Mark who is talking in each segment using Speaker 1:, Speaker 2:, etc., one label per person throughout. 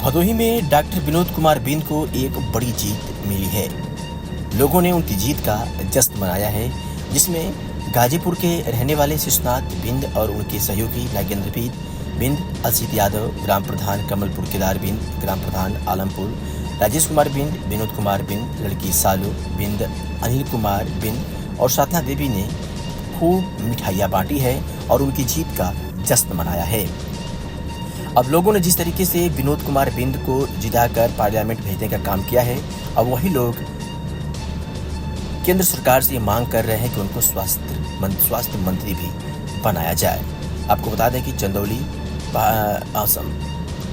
Speaker 1: भदोही में डॉक्टर विनोद कुमार बिंद को एक बड़ी जीत मिली है। लोगों ने उनकी जीत का जश्न मनाया है, जिसमें गाजीपुर के रहने वाले शिशुनाथ बिंद और उनके सहयोगी नागेंद्र बिंद, असित यादव, ग्राम प्रधान कमलपुर केदार बिंद, ग्राम प्रधान आलमपुर राजेश कुमार बिंद, विनोद कुमार बिंद, लड़की सालू बिंद, अनिल कुमार बिंद और साधना देवी ने खूब मिठाइयाँ बांटी है और उनकी जीत का जश्न मनाया है। अब लोगों ने जिस तरीके से विनोद कुमार बिंद को जिताकर पार्लियामेंट भेजने का काम किया है, अब वही लोग केंद्र सरकार से मांग कर रहे हैं कि उनको स्वास्थ्य मंत्री भी बनाया जाए। आपको बता दें कि चंदौली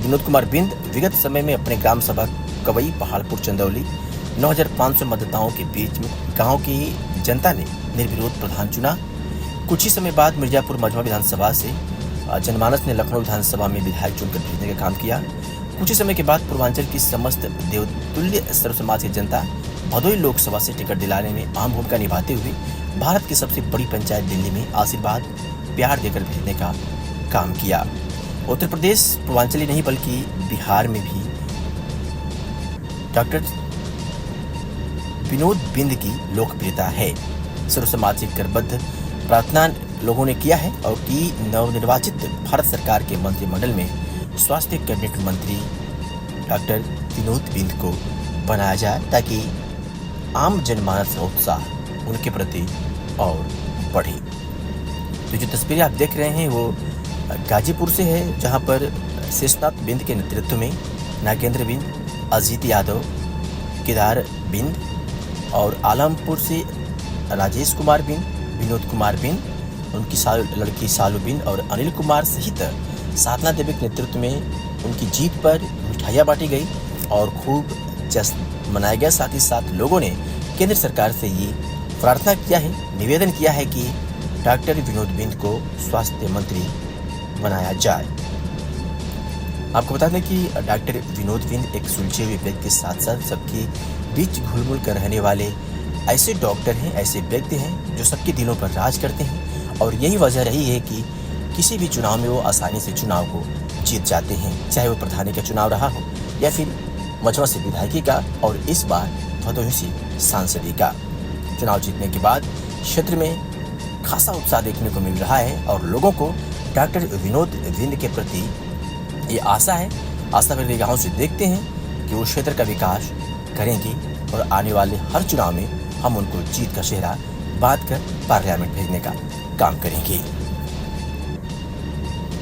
Speaker 1: विनोद कुमार बिंद विगत समय में अपने ग्राम सभा कवई पहाड़पुर चंदौली 9,500 मतदाताओं के बीच में गांव की जनता ने निर्विरोध प्रधान चुना। कुछ ही समय बाद मिर्जापुर मजमा विधानसभा से जनमानस ने लखनऊ विधानसभा में विधायक चुनकर भेजने का काम किया। कुछ ही समय के बाद पूर्वांचल की समस्त देवतुल्य सर्व समाज की जनता भदोही लोकसभा से टिकट दिलाने में अहम भूमिका निभाते हुए भारत की सबसे बड़ी पंचायत दिल्ली में आशीर्वाद प्यार देकर भेजने का काम किया। उत्तर प्रदेश पूर्वांचली नहीं बल्कि बिहार में भी डॉक्टर विनोद बिंद की लोकप्रियता है। सर्व सामाजिक करबद्ध प्रार्थना लोगों ने किया है और की नवनिर्वाचित भारत सरकार के मंत्रिमंडल में स्वास्थ्य कैबिनेट मंत्री डॉक्टर विनोद बिंद को बनाया जाए, ताकि आम जनमानस का उत्साह उनके प्रति और बढ़े। तो जो तस्वीरें आप देख रहे हैं वो गाजीपुर से है, जहां पर शिशुनाथ बिंद के नेतृत्व में नागेंद्र बिंद, अजित यादव, केदार बिंद और आलमपुर से राजेश कुमार बिंद, विनोद कुमार बिंद, उनकी लड़की सालू बिंद और अनिल कुमार सहित साधना देवी के नेतृत्व में उनकी जीत पर मिठाइयाँ बांटी गई और खूब जश्न मनाया गया। साथ ही साथ लोगों ने केंद्र सरकार से ये प्रार्थना किया है, निवेदन किया है कि डॉक्टर विनोद बिंद को स्वास्थ्य मंत्री बनाया जाए। आपको बता दें कि डॉक्टर विनोद बिंद एक सुलझे हुए व्यक्ति के साथ साथ सबके बीच घुल मिल कर रहने वाले ऐसे डॉक्टर हैं, ऐसे व्यक्ति हैं जो सबके दिलों पर राज करते हैं। और यही वजह रही है कि किसी भी चुनाव में वो आसानी से चुनाव को जीत जाते हैं, चाहे वो प्रधानी का चुनाव रहा हो या फिर मजमा से विधायकी का और इस बार भदोही से सांसदी का। चुनाव जीतने के बाद क्षेत्र में खासा उत्साह देखने को मिल रहा है और लोगों को डॉक्टर विनोद बिंद के प्रति ये आशा है। आशा भरी निगाहों से देखते हैं कि वो क्षेत्र का विकास करेंगी और आने वाले हर चुनाव में हम उनको जीत का सेहरा बांध कर पार्लियामेंट भेजने का काम करेंगे।